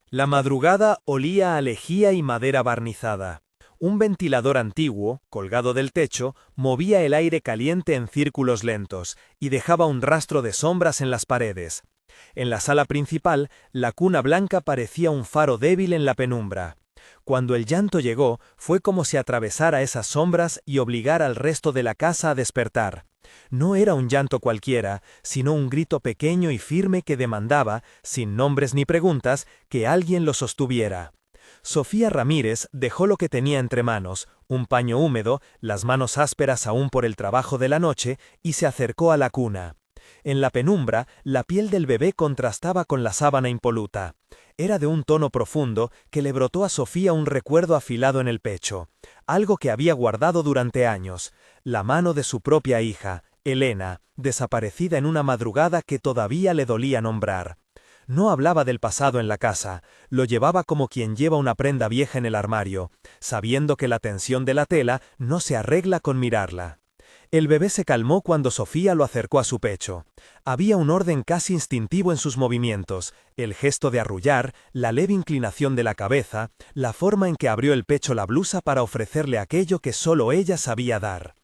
La madrugada olía a lejía y madera barnizada. Un ventilador antiguo, colgado del techo, movía el aire caliente en círculos lentos y dejaba un rastro de sombras en las paredes. En la sala principal, la cuna blanca parecía un faro débil en la penumbra. Cuando el llanto llegó, fue como si atravesara esas sombras y obligara al resto de la casa a despertar. No era un llanto cualquiera, sino un grito pequeño y firme que demandaba, sin nombres ni preguntas, que alguien lo sostuviera. Sofía Ramírez dejó lo que tenía entre manos, un paño húmedo, las manos ásperas aún por el trabajo de la noche, y se acercó a la cuna. En la penumbra, la piel del bebé contrastaba con la sábana impoluta. Era de un tono profundo que le brotó a Sofía un recuerdo afilado en el pecho, algo que había guardado durante años, la mano de su propia hija, Elena, desaparecida en una madrugada que todavía le dolía nombrar. No hablaba del pasado en la casa, lo llevaba como quien lleva una prenda vieja en el armario, sabiendo que la tensión de la tela no se arregla con mirarla. El bebé se calmó cuando Sofía lo acercó a su pecho. Había un orden casi instintivo en sus movimientos, el gesto de arrullar, la leve inclinación de la cabeza, la forma en que abrió el pecho la blusa para ofrecerle aquello que solo ella sabía dar.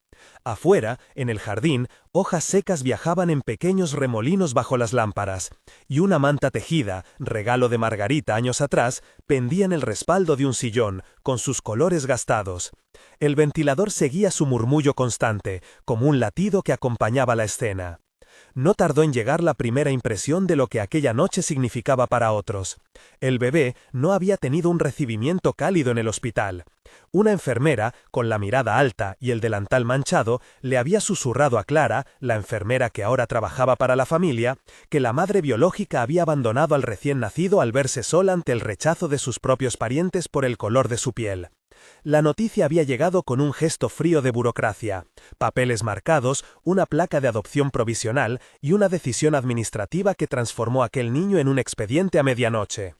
Afuera, en el jardín, hojas secas viajaban en pequeños remolinos bajo las lámparas, y una manta tejida, regalo de Margarita años atrás, pendía en el respaldo de un sillón, con sus colores gastados. El ventilador seguía su murmullo constante, como un latido que acompañaba la escena. No tardó en llegar la primera impresión de lo que aquella noche significaba para otros. El bebé no había tenido un recibimiento cálido en el hospital. Una enfermera, con la mirada alta y el delantal manchado, le había susurrado a Clara, la enfermera que ahora trabajaba para la familia, que la madre biológica había abandonado al recién nacido al verse sola ante el rechazo de sus propios parientes por el color de su piel. La noticia había llegado con un gesto frío de burocracia, papeles marcados, una placa de adopción provisional y una decisión administrativa que transformó aquel niño en un expediente a medianoche.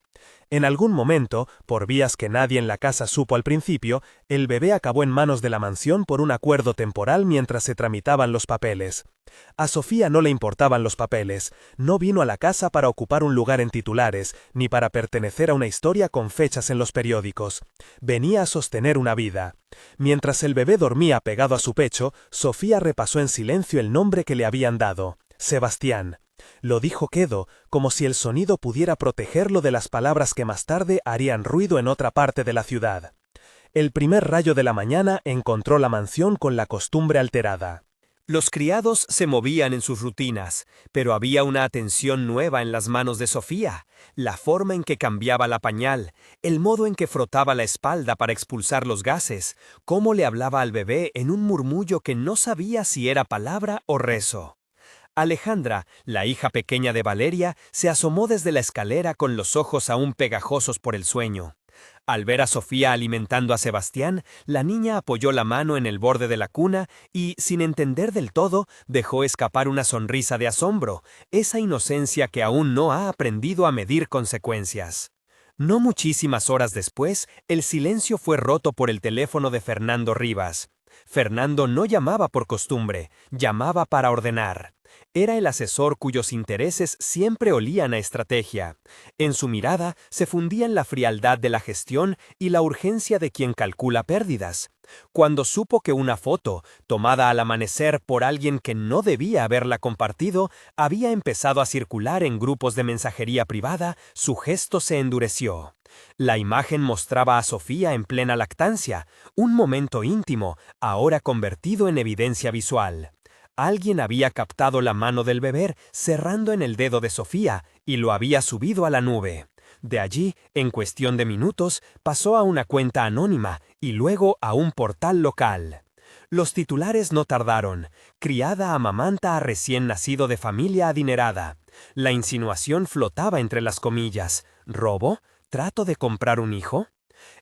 En algún momento, por vías que nadie en la casa supo al principio, el bebé acabó en manos de la mansión por un acuerdo temporal mientras se tramitaban los papeles. A Sofía no le importaban los papeles, no vino a la casa para ocupar un lugar en titulares, ni para pertenecer a una historia con fechas en los periódicos. Venía a sostener una vida. Mientras el bebé dormía pegado a su pecho, Sofía repasó en silencio el nombre que le habían dado: Sebastián. Lo dijo quedo, como si el sonido pudiera protegerlo de las palabras que más tarde harían ruido en otra parte de la ciudad. El primer rayo de la mañana encontró la mansión con la costumbre alterada. Los criados se movían en sus rutinas, pero había una atención nueva en las manos de Sofía, la forma en que cambiaba la pañal, el modo en que frotaba la espalda para expulsar los gases, cómo le hablaba al bebé en un murmullo que no sabía si era palabra o rezo. Alejandra, la hija pequeña de Valeria, se asomó desde la escalera con los ojos aún pegajosos por el sueño. Al ver a Sofía alimentando a Sebastián, la niña apoyó la mano en el borde de la cuna y, sin entender del todo, dejó escapar una sonrisa de asombro, esa inocencia que aún no ha aprendido a medir consecuencias. No muchísimas horas después, el silencio fue roto por el teléfono de Fernando Rivas. Fernando no llamaba por costumbre, llamaba para ordenar. Era el asesor cuyos intereses siempre olían a estrategia. En su mirada se fundían la frialdad de la gestión y la urgencia de quien calcula pérdidas. Cuando supo que una foto, tomada al amanecer por alguien que no debía haberla compartido, había empezado a circular en grupos de mensajería privada, su gesto se endureció. La imagen mostraba a Sofía en plena lactancia, un momento íntimo, ahora convertido en evidencia visual. Alguien había captado la mano del bebé cerrando en el dedo de Sofía y lo había subido a la nube. De allí, en cuestión de minutos, pasó a una cuenta anónima y luego a un portal local. Los titulares no tardaron. Criada amamanta a recién nacido de familia adinerada. La insinuación flotaba entre las comillas. ¿Robo? ¿Trato de comprar un hijo?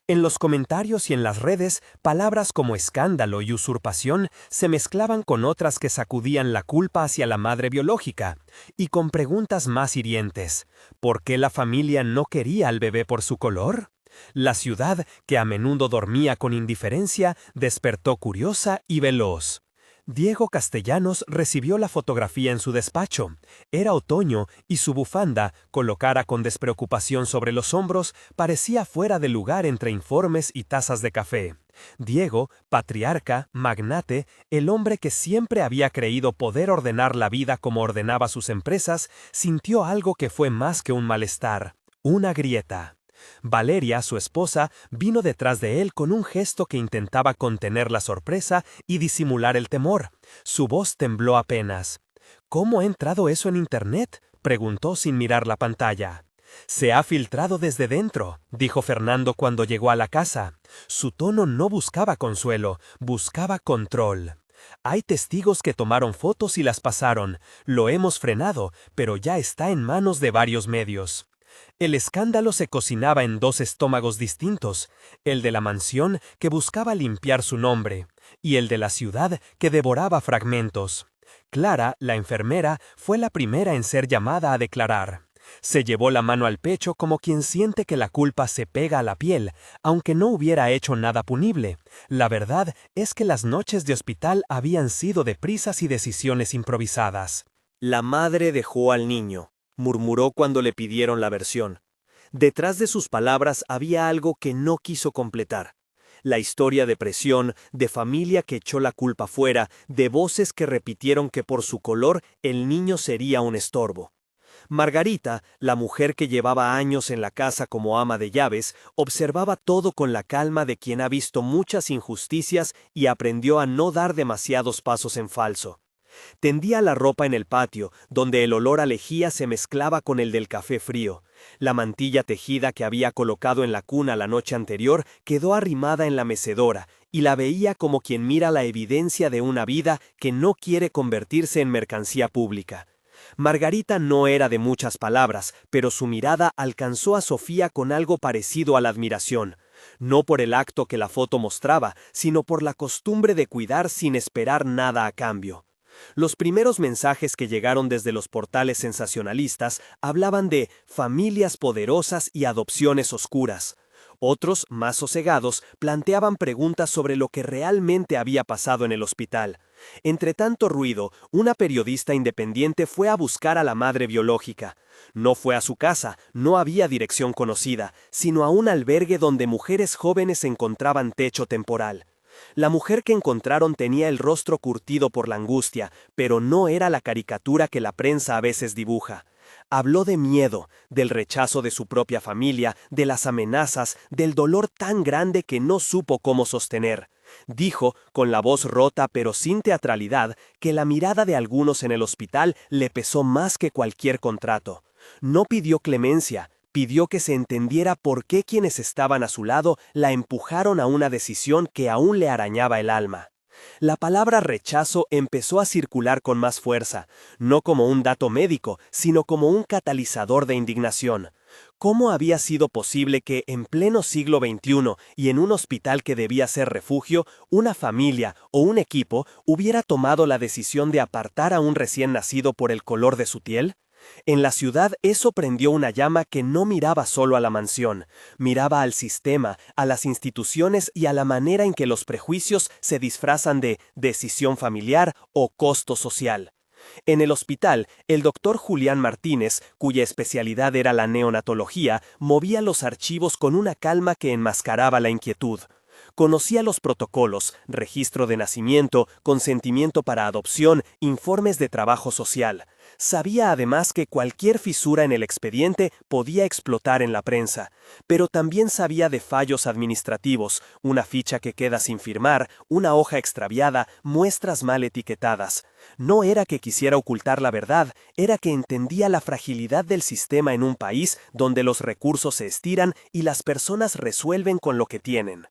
En los comentarios y en las redes, palabras como escándalo y usurpación se mezclaban con otras que sacudían la culpa hacia la madre biológica, y con preguntas más hirientes. ¿Por qué la familia no quería al bebé por su color? La ciudad, que a menudo dormía con indiferencia, despertó curiosa y veloz. Diego Castellanos recibió la fotografía en su despacho. Era otoño y su bufanda, colocada con despreocupación sobre los hombros, parecía fuera de lugar entre informes y tazas de café. Diego, patriarca, magnate, el hombre que siempre había creído poder ordenar la vida como ordenaba sus empresas, sintió algo que fue más que un malestar, una grieta. Valeria, su esposa, vino detrás de él con un gesto que intentaba contener la sorpresa y disimular el temor. Su voz tembló apenas. ¿Cómo ha entrado eso en Internet?, preguntó sin mirar la pantalla. Se ha filtrado desde dentro, dijo Fernando cuando llegó a la casa. Su tono no buscaba consuelo, buscaba control. Hay testigos que tomaron fotos y las pasaron. Lo hemos frenado, pero ya está en manos de varios medios. El escándalo se cocinaba en dos estómagos distintos, el de la mansión, que buscaba limpiar su nombre, y el de la ciudad, que devoraba fragmentos. Clara, la enfermera, fue la primera en ser llamada a declarar. Se llevó la mano al pecho como quien siente que la culpa se pega a la piel, aunque no hubiera hecho nada punible. La verdad es que las noches de hospital habían sido de prisas y decisiones improvisadas. La madre dejó al niño, murmuró cuando le pidieron la versión. Detrás de sus palabras había algo que no quiso completar. La historia de presión, de familia que echó la culpa fuera, de voces que repitieron que por su color el niño sería un estorbo. Margarita, la mujer que llevaba años en la casa como ama de llaves, observaba todo con la calma de quien ha visto muchas injusticias y aprendió a no dar demasiados pasos en falso. Tendía la ropa en el patio, donde el olor a lejía se mezclaba con el del café frío. La mantilla tejida que había colocado en la cuna la noche anterior quedó arrimada en la mecedora, y la veía como quien mira la evidencia de una vida que no quiere convertirse en mercancía pública. Margarita no era de muchas palabras, pero su mirada alcanzó a Sofía con algo parecido a la admiración. No por el acto que la foto mostraba, sino por la costumbre de cuidar sin esperar nada a cambio. Los primeros mensajes que llegaron desde los portales sensacionalistas hablaban de familias poderosas y adopciones oscuras. Otros, más sosegados, planteaban preguntas sobre lo que realmente había pasado en el hospital. Entre tanto ruido, una periodista independiente fue a buscar a la madre biológica. No fue a su casa, no había dirección conocida, sino a un albergue donde mujeres jóvenes encontraban techo temporal. La mujer que encontraron tenía el rostro curtido por la angustia, pero no era la caricatura que la prensa a veces dibuja. Habló de miedo, del rechazo de su propia familia, de las amenazas, del dolor tan grande que no supo cómo sostener. Dijo, con la voz rota pero sin teatralidad, que la mirada de algunos en el hospital le pesó más que cualquier contrato. No pidió clemencia. Pidió que se entendiera por qué quienes estaban a su lado la empujaron a una decisión que aún le arañaba el alma. La palabra rechazo empezó a circular con más fuerza, no como un dato médico, sino como un catalizador de indignación. ¿Cómo había sido posible que, en pleno siglo XXI y en un hospital que debía ser refugio, una familia o un equipo hubiera tomado la decisión de apartar a un recién nacido por el color de su piel? En la ciudad eso prendió una llama que no miraba solo a la mansión, miraba al sistema, a las instituciones y a la manera en que los prejuicios se disfrazan de decisión familiar o costo social. En el hospital, el doctor Julián Martínez, cuya especialidad era la neonatología, movía los archivos con una calma que enmascaraba la inquietud. Conocía los protocolos, registro de nacimiento, consentimiento para adopción, informes de trabajo social. Sabía además que cualquier fisura en el expediente podía explotar en la prensa, pero también sabía de fallos administrativos, una ficha que queda sin firmar, una hoja extraviada, muestras mal etiquetadas. No era que quisiera ocultar la verdad, era que entendía la fragilidad del sistema en un país donde los recursos se estiran y las personas resuelven con lo que tienen.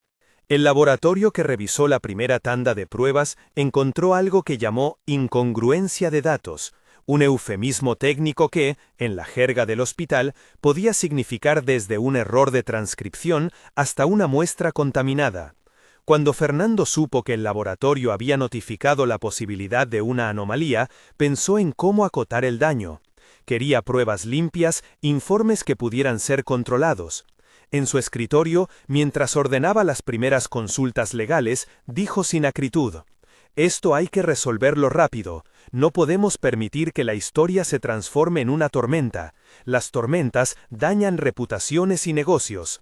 El laboratorio que revisó la primera tanda de pruebas encontró algo que llamó incongruencia de datos, un eufemismo técnico que, en la jerga del hospital, podía significar desde un error de transcripción hasta una muestra contaminada. Cuando Fernando supo que el laboratorio había notificado la posibilidad de una anomalía, pensó en cómo acotar el daño. Quería pruebas limpias, informes que pudieran ser controlados. En su escritorio, mientras ordenaba las primeras consultas legales, dijo sin acritud: Esto hay que resolverlo rápido. No podemos permitir que la historia se transforme en una tormenta. Las tormentas dañan reputaciones y negocios.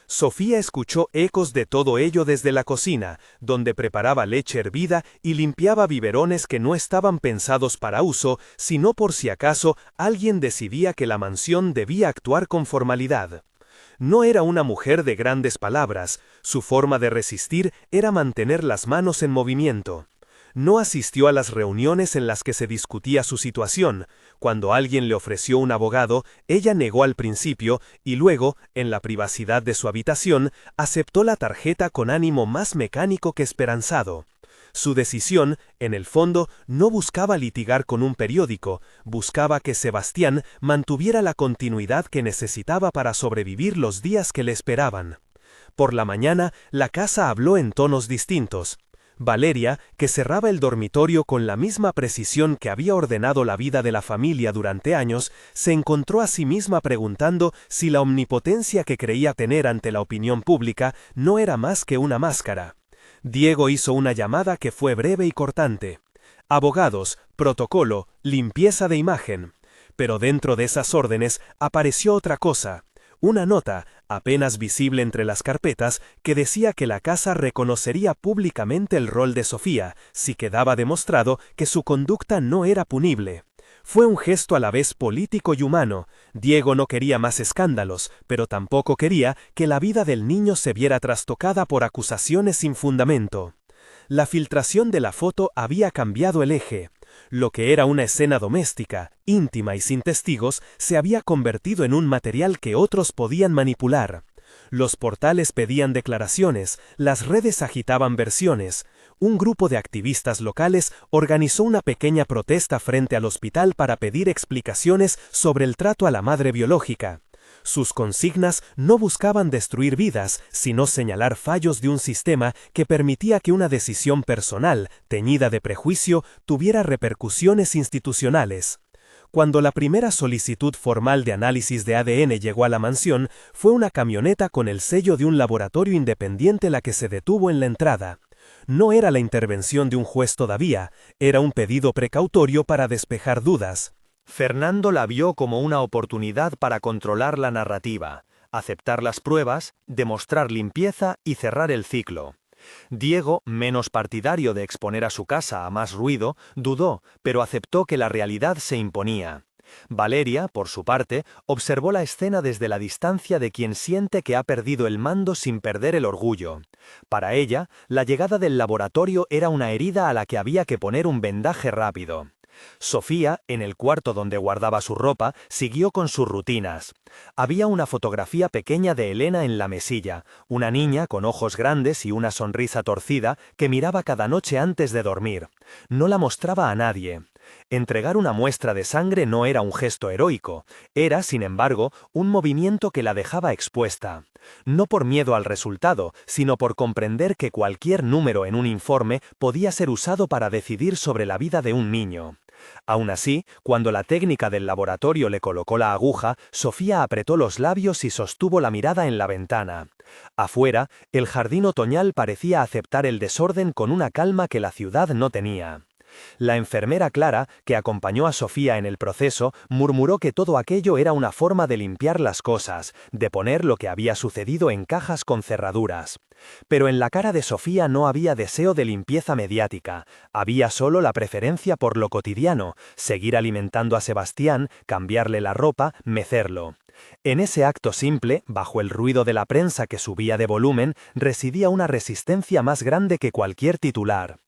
Sofía escuchó ecos de todo ello desde la cocina, donde preparaba leche hervida y limpiaba biberones que no estaban pensados para uso, sino por si acaso alguien decidía que la mansión debía actuar con formalidad. No era una mujer de grandes palabras, su forma de resistir era mantener las manos en movimiento. No asistió a las reuniones en las que se discutía su situación. Cuando alguien le ofreció un abogado, ella negó al principio y luego, en la privacidad de su habitación, aceptó la tarjeta con ánimo más mecánico que esperanzado. Su decisión, en el fondo, no buscaba litigar con un periódico, buscaba que Sebastián mantuviera la continuidad que necesitaba para sobrevivir los días que le esperaban. Por la mañana, la casa habló en tonos distintos. Valeria, que cerraba el dormitorio con la misma precisión que había ordenado la vida de la familia durante años, se encontró a sí misma preguntando si la omnipotencia que creía tener ante la opinión pública no era más que una máscara. Diego hizo una llamada que fue breve y cortante. Abogados, protocolo, limpieza de imagen. Pero dentro de esas órdenes apareció otra cosa. Una nota, apenas visible entre las carpetas, que decía que la casa reconocería públicamente el rol de Sofía, si quedaba demostrado que su conducta no era punible. Fue un gesto a la vez político y humano. Diego no quería más escándalos, pero tampoco quería que la vida del niño se viera trastocada por acusaciones sin fundamento. La filtración de la foto había cambiado el eje. Lo que era una escena doméstica, íntima y sin testigos, se había convertido en un material que otros podían manipular. Los portales pedían declaraciones, las redes agitaban versiones. Un grupo de activistas locales organizó una pequeña protesta frente al hospital para pedir explicaciones sobre el trato a la madre biológica. Sus consignas no buscaban destruir vidas, sino señalar fallos de un sistema que permitía que una decisión personal, teñida de prejuicio, tuviera repercusiones institucionales. Cuando la primera solicitud formal de análisis de ADN llegó a la mansión, fue una camioneta con el sello de un laboratorio independiente la que se detuvo en la entrada. No era la intervención de un juez todavía, era un pedido precautorio para despejar dudas. Fernando la vio como una oportunidad para controlar la narrativa, aceptar las pruebas, demostrar limpieza y cerrar el ciclo. Diego, menos partidario de exponer a su casa a más ruido, dudó, pero aceptó que la realidad se imponía. Valeria, por su parte, observó la escena desde la distancia de quien siente que ha perdido el mando sin perder el orgullo. Para ella, la llegada del laboratorio era una herida a la que había que poner un vendaje rápido. Sofía, en el cuarto donde guardaba su ropa, siguió con sus rutinas. Había una fotografía pequeña de Elena en la mesilla, una niña con ojos grandes y una sonrisa torcida que miraba cada noche antes de dormir. No la mostraba a nadie. Entregar una muestra de sangre no era un gesto heroico, era, sin embargo, un movimiento que la dejaba expuesta. No por miedo al resultado, sino por comprender que cualquier número en un informe podía ser usado para decidir sobre la vida de un niño. Aún así, cuando la técnica del laboratorio le colocó la aguja, Sofía apretó los labios y sostuvo la mirada en la ventana. Afuera, el jardín otoñal parecía aceptar el desorden con una calma que la ciudad no tenía. La enfermera Clara, que acompañó a Sofía en el proceso, murmuró que todo aquello era una forma de limpiar las cosas, de poner lo que había sucedido en cajas con cerraduras. Pero en la cara de Sofía no había deseo de limpieza mediática, había solo la preferencia por lo cotidiano, seguir alimentando a Sebastián, cambiarle la ropa, mecerlo. En ese acto simple, bajo el ruido de la prensa que subía de volumen, residía una resistencia más grande que cualquier titular.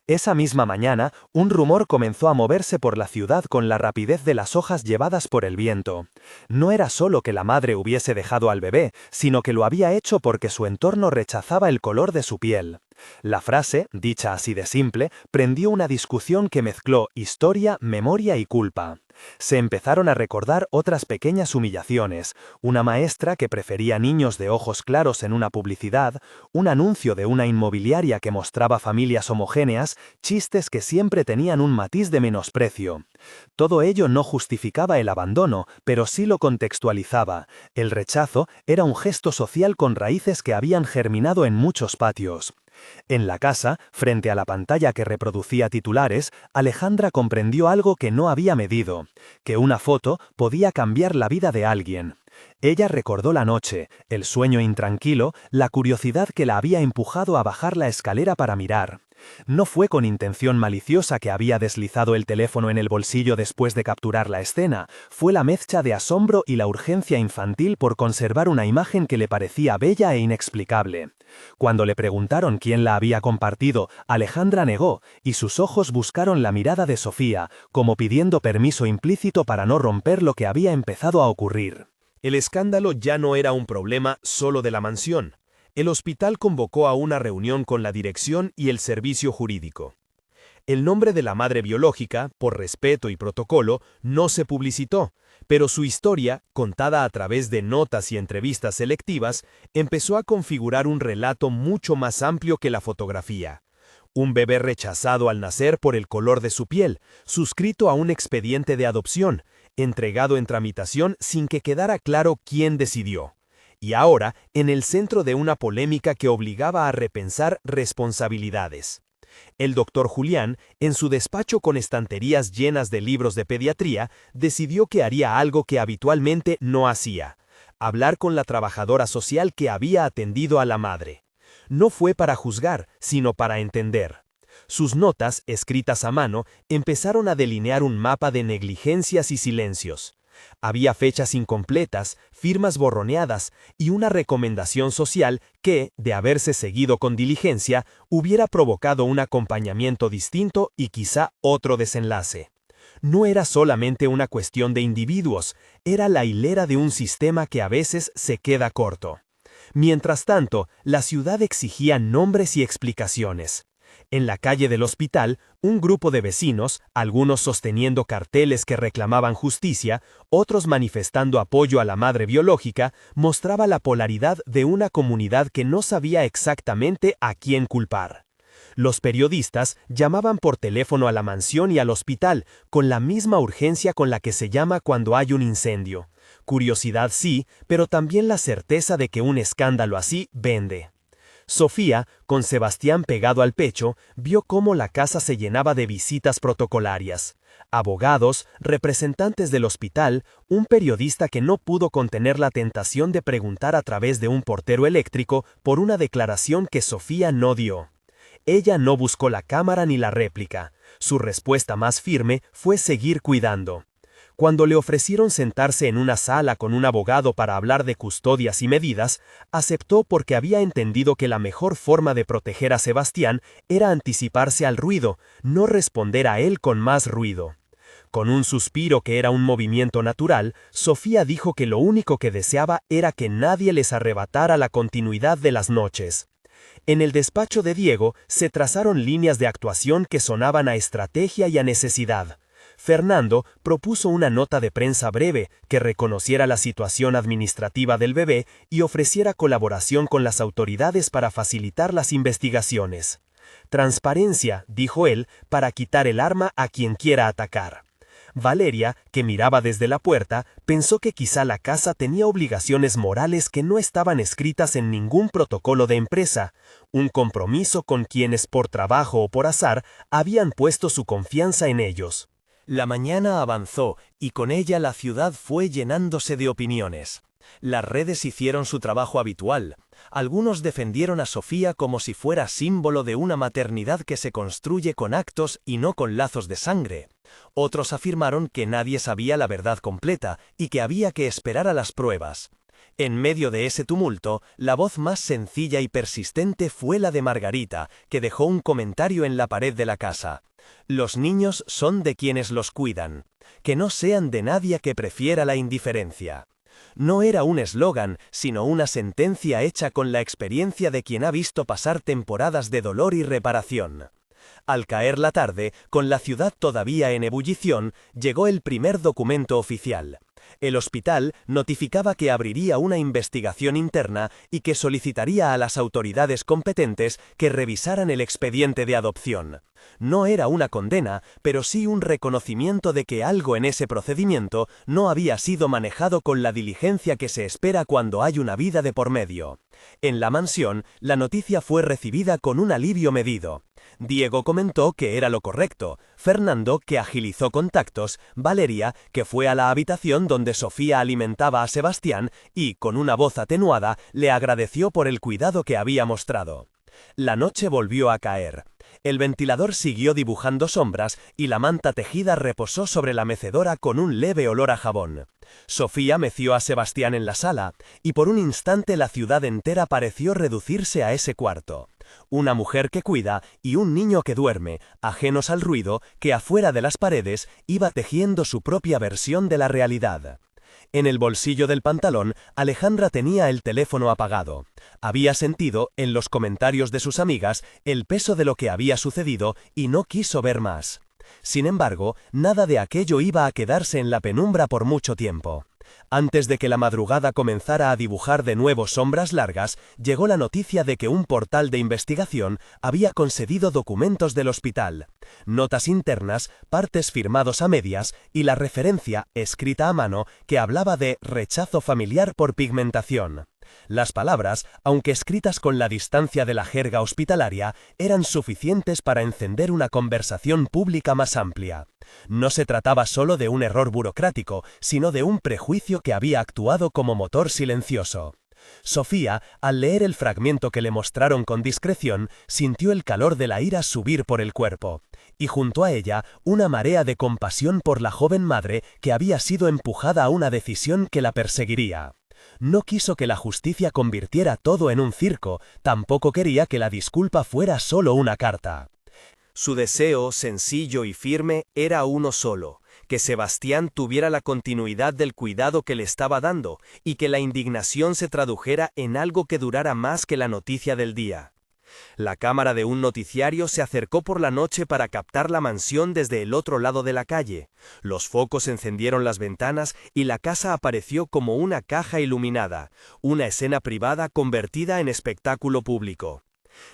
Esa misma mañana, un rumor comenzó a moverse por la ciudad con la rapidez de las hojas llevadas por el viento. No era solo que la madre hubiese dejado al bebé, sino que lo había hecho porque su entorno rechazaba el color de su piel. La frase, dicha así de simple, prendió una discusión que mezcló historia, memoria y culpa. Se empezaron a recordar otras pequeñas humillaciones, una maestra que prefería niños de ojos claros en una publicidad, un anuncio de una inmobiliaria que mostraba familias homogéneas, chistes que siempre tenían un matiz de menosprecio. Todo ello no justificaba el abandono, pero sí lo contextualizaba. El rechazo era un gesto social con raíces que habían germinado en muchos patios. En la casa, frente a la pantalla que reproducía titulares, Alejandra comprendió algo que no había medido, que una foto podía cambiar la vida de alguien. Ella recordó la noche, el sueño intranquilo, la curiosidad que la había empujado a bajar la escalera para mirar. No fue con intención maliciosa que había deslizado el teléfono en el bolsillo después de capturar la escena, fue la mezcla de asombro y la urgencia infantil por conservar una imagen que le parecía bella e inexplicable. Cuando le preguntaron quién la había compartido, Alejandra negó, y sus ojos buscaron la mirada de Sofía, como pidiendo permiso implícito para no romper lo que había empezado a ocurrir. El escándalo ya no era un problema solo de la mansión. El hospital convocó a una reunión con la dirección y el servicio jurídico. El nombre de la madre biológica, por respeto y protocolo, no se publicitó, pero su historia, contada a través de notas y entrevistas selectivas, empezó a configurar un relato mucho más amplio que la fotografía. Un bebé rechazado al nacer por el color de su piel, suscrito a un expediente de adopción, entregado en tramitación sin que quedara claro quién decidió. Y ahora, en el centro de una polémica que obligaba a repensar responsabilidades. El doctor Julián, en su despacho con estanterías llenas de libros de pediatría, decidió que haría algo que habitualmente no hacía: hablar con la trabajadora social que había atendido a la madre. No fue para juzgar, sino para entender. Sus notas, escritas a mano, empezaron a delinear un mapa de negligencias y silencios. Había fechas incompletas, firmas borroneadas y una recomendación social que, de haberse seguido con diligencia, hubiera provocado un acompañamiento distinto y quizá otro desenlace. No era solamente una cuestión de individuos, era la hilera de un sistema que a veces se queda corto. Mientras tanto, la ciudad exigía nombres y explicaciones. En la calle del hospital, un grupo de vecinos, algunos sosteniendo carteles que reclamaban justicia, otros manifestando apoyo a la madre biológica, mostraba la polaridad de una comunidad que no sabía exactamente a quién culpar. Los periodistas llamaban por teléfono a la mansión y al hospital, con la misma urgencia con la que se llama cuando hay un incendio. Curiosidad sí, pero también la certeza de que un escándalo así vende. Sofía, con Sebastián pegado al pecho, vio cómo la casa se llenaba de visitas protocolarias. Abogados, representantes del hospital, un periodista que no pudo contener la tentación de preguntar a través de un portero eléctrico por una declaración que Sofía no dio. Ella no buscó la cámara ni la réplica. Su respuesta más firme fue seguir cuidando. Cuando le ofrecieron sentarse en una sala con un abogado para hablar de custodias y medidas, aceptó porque había entendido que la mejor forma de proteger a Sebastián era anticiparse al ruido, no responder a él con más ruido. Con un suspiro que era un movimiento natural, Sofía dijo que lo único que deseaba era que nadie les arrebatara la continuidad de las noches. En el despacho de Diego se trazaron líneas de actuación que sonaban a estrategia y a necesidad. Fernando propuso una nota de prensa breve que reconociera la situación administrativa del bebé y ofreciera colaboración con las autoridades para facilitar las investigaciones. Transparencia, dijo él, para quitar el arma a quien quiera atacar. Valeria, que miraba desde la puerta, pensó que quizá la casa tenía obligaciones morales que no estaban escritas en ningún protocolo de empresa, un compromiso con quienes por trabajo o por azar habían puesto su confianza en ellos. La mañana avanzó y con ella la ciudad fue llenándose de opiniones. Las redes hicieron su trabajo habitual. Algunos defendieron a Sofía como si fuera símbolo de una maternidad que se construye con actos y no con lazos de sangre. Otros afirmaron que nadie sabía la verdad completa y que había que esperar a las pruebas. En medio de ese tumulto, la voz más sencilla y persistente fue la de Margarita, que dejó un comentario en la pared de la casa. Los niños son de quienes los cuidan. Que no sean de nadie que prefiera la indiferencia. No era un eslogan, sino una sentencia hecha con la experiencia de quien ha visto pasar temporadas de dolor y reparación. Al caer la tarde, con la ciudad todavía en ebullición, llegó el primer documento oficial. El hospital notificaba que abriría una investigación interna y que solicitaría a las autoridades competentes que revisaran el expediente de adopción. No era una condena, pero sí un reconocimiento de que algo en ese procedimiento no había sido manejado con la diligencia que se espera cuando hay una vida de por medio. En la mansión, la noticia fue recibida con un alivio medido. Diego comentó que era lo correcto, Fernando, que agilizó contactos, Valeria, que fue a la habitación donde Sofía alimentaba a Sebastián y, con una voz atenuada, le agradeció por el cuidado que había mostrado. La noche volvió a caer. El ventilador siguió dibujando sombras y la manta tejida reposó sobre la mecedora con un leve olor a jabón. Sofía meció a Sebastián en la sala, y por un instante la ciudad entera pareció reducirse a ese cuarto. Una mujer que cuida y un niño que duerme, ajenos al ruido, que afuera de las paredes iba tejiendo su propia versión de la realidad. En el bolsillo del pantalón, Alejandra tenía el teléfono apagado. Había sentido, en los comentarios de sus amigas, el peso de lo que había sucedido y no quiso ver más. Sin embargo, nada de aquello iba a quedarse en la penumbra por mucho tiempo. Antes de que la madrugada comenzara a dibujar de nuevo sombras largas, llegó la noticia de que un portal de investigación había concedido documentos del hospital, notas internas, partes firmados a medias y la referencia, escrita a mano, que hablaba de rechazo familiar por pigmentación. Las palabras, aunque escritas con la distancia de la jerga hospitalaria, eran suficientes para encender una conversación pública más amplia. No se trataba solo de un error burocrático, sino de un prejuicio que había actuado como motor silencioso. Sofía, al leer el fragmento que le mostraron con discreción, sintió el calor de la ira subir por el cuerpo, y junto a ella una marea de compasión por la joven madre que había sido empujada a una decisión que la perseguiría. No quiso que la justicia convirtiera todo en un circo, tampoco quería que la disculpa fuera solo una carta. Su deseo, sencillo y firme, era uno solo: que Sebastián tuviera la continuidad del cuidado que le estaba dando y que la indignación se tradujera en algo que durara más que la noticia del día. La cámara de un noticiario se acercó por la noche para captar la mansión desde el otro lado de la calle. Los focos encendieron las ventanas y la casa apareció como una caja iluminada, una escena privada convertida en espectáculo público.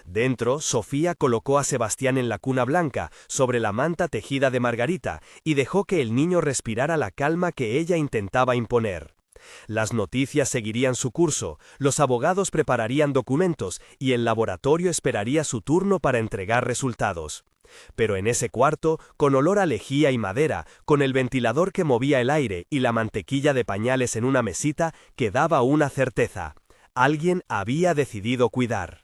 Dentro, Sofía colocó a Sebastián en la cuna blanca, sobre la manta tejida de margarita, y dejó que el niño respirara la calma que ella intentaba imponer. Las noticias seguirían su curso, los abogados prepararían documentos y el laboratorio esperaría su turno para entregar resultados. Pero en ese cuarto, con olor a lejía y madera, con el ventilador que movía el aire y la mantequilla de pañales en una mesita, quedaba una certeza: alguien había decidido cuidar.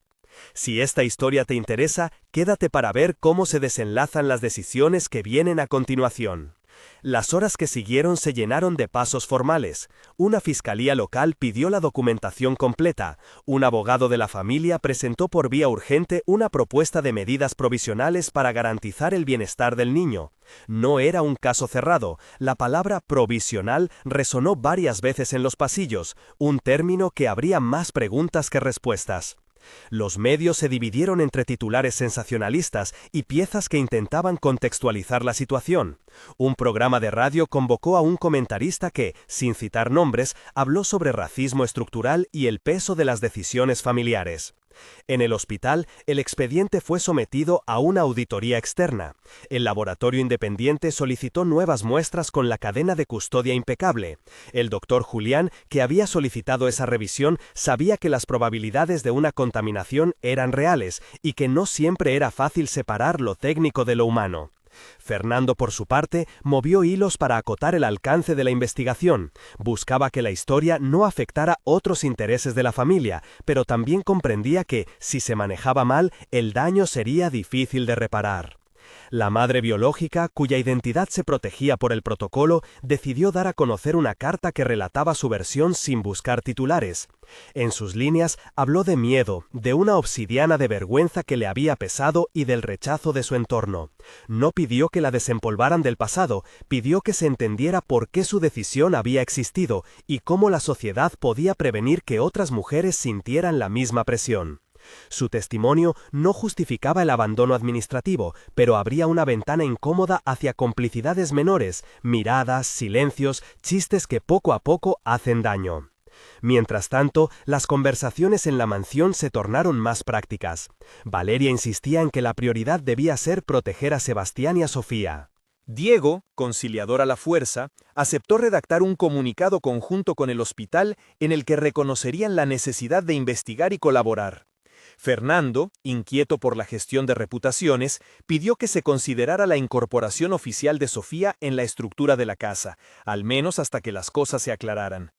Si esta historia te interesa, quédate para ver cómo se desenlazan las decisiones que vienen a continuación. Las horas que siguieron se llenaron de pasos formales. Una fiscalía local pidió la documentación completa. Un abogado de la familia presentó por vía urgente una propuesta de medidas provisionales para garantizar el bienestar del niño. No era un caso cerrado. La palabra provisional resonó varias veces en los pasillos, un término que abría más preguntas que respuestas. Los medios se dividieron entre titulares sensacionalistas y piezas que intentaban contextualizar la situación. Un programa de radio convocó a un comentarista que, sin citar nombres, habló sobre racismo estructural y el peso de las decisiones familiares. En el hospital, el expediente fue sometido a una auditoría externa. El laboratorio independiente solicitó nuevas muestras con la cadena de custodia impecable. El doctor Julián, que había solicitado esa revisión, sabía que las probabilidades de una contaminación eran reales y que no siempre era fácil separar lo técnico de lo humano. Fernando, por su parte, movió hilos para acotar el alcance de la investigación. Buscaba que la historia no afectara otros intereses de la familia, pero también comprendía que, si se manejaba mal, el daño sería difícil de reparar. La madre biológica, cuya identidad se protegía por el protocolo, decidió dar a conocer una carta que relataba su versión sin buscar titulares. En sus líneas habló de miedo, de una obsidiana de vergüenza que le había pesado y del rechazo de su entorno. No pidió que la desempolvaran del pasado, pidió que se entendiera por qué su decisión había existido y cómo la sociedad podía prevenir que otras mujeres sintieran la misma presión. Su testimonio no justificaba el abandono administrativo, pero abría una ventana incómoda hacia complicidades menores, miradas, silencios, chistes que poco a poco hacen daño. Mientras tanto, las conversaciones en la mansión se tornaron más prácticas. Valeria insistía en que la prioridad debía ser proteger a Sebastián y a Sofía. Diego, conciliador a la fuerza, aceptó redactar un comunicado conjunto con el hospital en el que reconocerían la necesidad de investigar y colaborar. Fernando, inquieto por la gestión de reputaciones, pidió que se considerara la incorporación oficial de Sofía en la estructura de la casa, al menos hasta que las cosas se aclararan.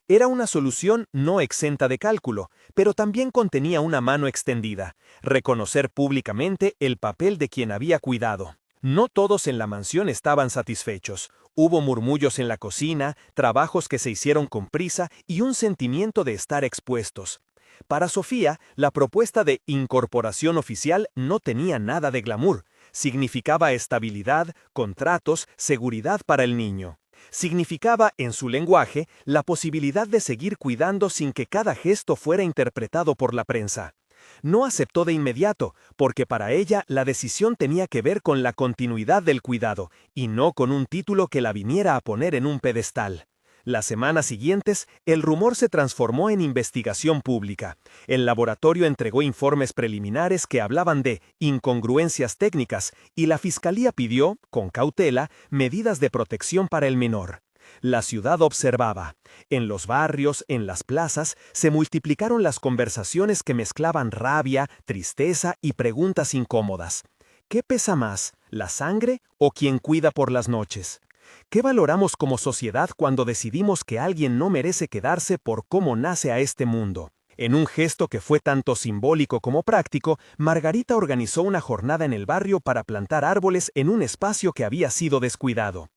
Era una solución no exenta de cálculo, pero también contenía una mano extendida: reconocer públicamente el papel de quien había cuidado. No todos en la mansión estaban satisfechos. Hubo murmullos en la cocina, trabajos que se hicieron con prisa y un sentimiento de estar expuestos. Para Sofía, la propuesta de incorporación oficial no tenía nada de glamour. Significaba estabilidad, contratos, seguridad para el niño. Significaba, en su lenguaje, la posibilidad de seguir cuidando sin que cada gesto fuera interpretado por la prensa. No aceptó de inmediato, porque para ella la decisión tenía que ver con la continuidad del cuidado, y no con un título que la viniera a poner en un pedestal. Las semanas siguientes, el rumor se transformó en investigación pública. El laboratorio entregó informes preliminares que hablaban de incongruencias técnicas, y la fiscalía pidió, con cautela, medidas de protección para el menor. La ciudad observaba. En los barrios, en las plazas, se multiplicaron las conversaciones que mezclaban rabia, tristeza y preguntas incómodas. ¿Qué pesa más, la sangre o quien cuida por las noches? ¿Qué valoramos como sociedad cuando decidimos que alguien no merece quedarse por cómo nace a este mundo? En un gesto que fue tanto simbólico como práctico, Margarita organizó una jornada en el barrio para plantar árboles en un espacio que había sido descuidado.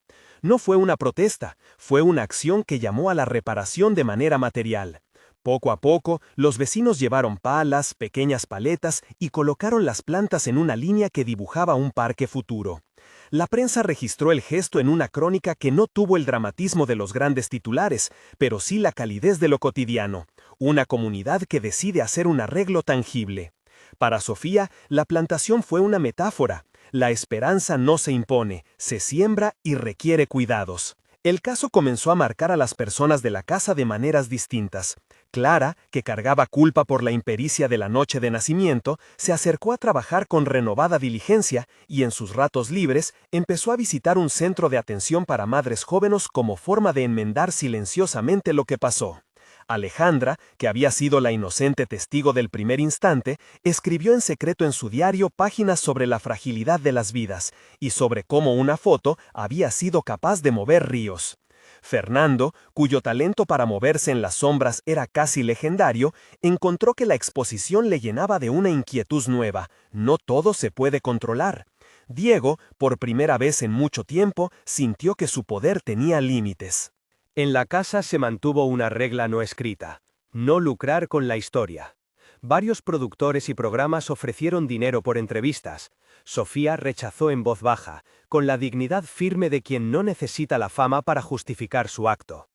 No fue una protesta, fue una acción que llamó a la reparación de manera material. Poco a poco, los vecinos llevaron palas, pequeñas paletas y colocaron las plantas en una línea que dibujaba un parque futuro. La prensa registró el gesto en una crónica que no tuvo el dramatismo de los grandes titulares, pero sí la calidez de lo cotidiano. Una comunidad que decide hacer un arreglo tangible. Para Sofía, la plantación fue una metáfora. La esperanza no se impone, se siembra y requiere cuidados. El caso comenzó a marcar a las personas de la casa de maneras distintas. Clara, que cargaba culpa por la impericia de la noche de nacimiento, se acercó a trabajar con renovada diligencia y en sus ratos libres empezó a visitar un centro de atención para madres jóvenes como forma de enmendar silenciosamente lo que pasó. Alejandra, que había sido la inocente testigo del primer instante, escribió en secreto en su diario páginas sobre la fragilidad de las vidas y sobre cómo una foto había sido capaz de mover ríos. Fernando, cuyo talento para moverse en las sombras era casi legendario, encontró que la exposición le llenaba de una inquietud nueva: no todo se puede controlar. Diego, por primera vez en mucho tiempo, sintió que su poder tenía límites. En la casa se mantuvo una regla no escrita: no lucrar con la historia. Varios productores y programas ofrecieron dinero por entrevistas. Sofía rechazó en voz baja, con la dignidad firme de quien no necesita la fama para justificar su acto.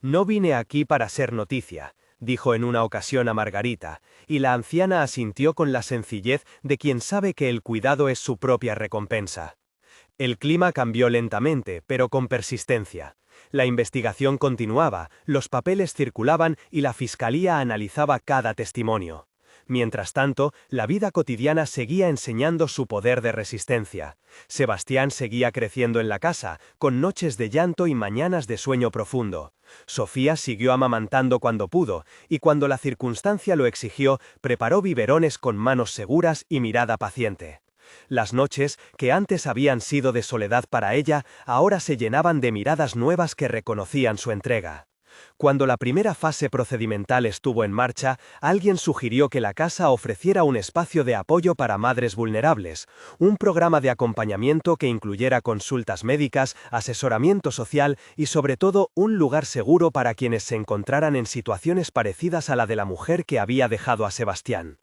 No vine aquí para ser noticia, dijo en una ocasión a Margarita, y la anciana asintió con la sencillez de quien sabe que el cuidado es su propia recompensa. El clima cambió lentamente, pero con persistencia. La investigación continuaba, los papeles circulaban y la fiscalía analizaba cada testimonio. Mientras tanto, la vida cotidiana seguía enseñando su poder de resistencia. Sebastián seguía creciendo en la casa, con noches de llanto y mañanas de sueño profundo. Sofía siguió amamantando cuando pudo, y cuando la circunstancia lo exigió, preparó biberones con manos seguras y mirada paciente. Las noches, que antes habían sido de soledad para ella, ahora se llenaban de miradas nuevas que reconocían su entrega. Cuando la primera fase procedimental estuvo en marcha, alguien sugirió que la casa ofreciera un espacio de apoyo para madres vulnerables, un programa de acompañamiento que incluyera consultas médicas, asesoramiento social y sobre todo un lugar seguro para quienes se encontraran en situaciones parecidas a la de la mujer que había dejado a Sebastián.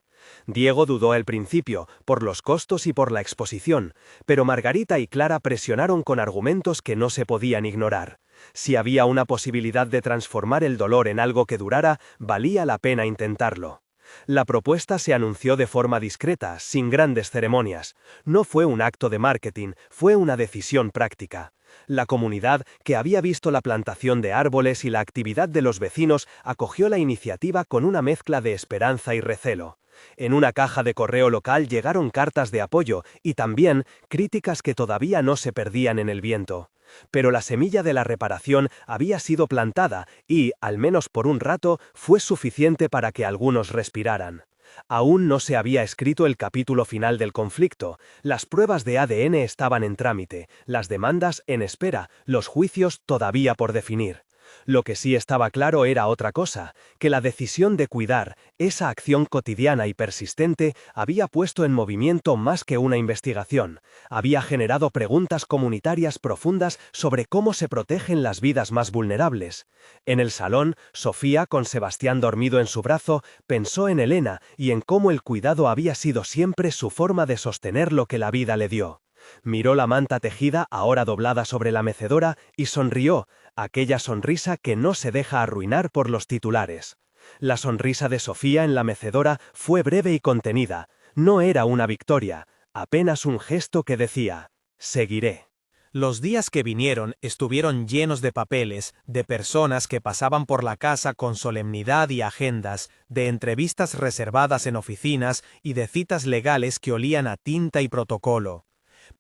Diego dudó al principio, por los costos y por la exposición, pero Margarita y Clara presionaron con argumentos que no se podían ignorar. Si había una posibilidad de transformar el dolor en algo que durara, valía la pena intentarlo. La propuesta se anunció de forma discreta, sin grandes ceremonias. No fue un acto de marketing, fue una decisión práctica. La comunidad, que había visto la plantación de árboles y la actividad de los vecinos, acogió la iniciativa con una mezcla de esperanza y recelo. En una caja de correo local llegaron cartas de apoyo y también críticas que todavía no se perdían en el viento. Pero la semilla de la reparación había sido plantada y, al menos por un rato, fue suficiente para que algunos respiraran. Aún no se había escrito el capítulo final del conflicto, las pruebas de ADN estaban en trámite, las demandas en espera, los juicios todavía por definir. Lo que sí estaba claro era otra cosa, que la decisión de cuidar, esa acción cotidiana y persistente, había puesto en movimiento más que una investigación, había generado preguntas comunitarias profundas sobre cómo se protegen las vidas más vulnerables. En el salón, Sofía, con Sebastián dormido en su brazo, pensó en Elena y en cómo el cuidado había sido siempre su forma de sostener lo que la vida le dio. Miró la manta tejida, ahora doblada sobre la mecedora, y sonrió, aquella sonrisa que no se deja arruinar por los titulares. La sonrisa de Sofía en la mecedora fue breve y contenida. No era una victoria, apenas un gesto que decía: seguiré. Los días que vinieron estuvieron llenos de papeles, de personas que pasaban por la casa con solemnidad y agendas, de entrevistas reservadas en oficinas y de citas legales que olían a tinta y protocolo.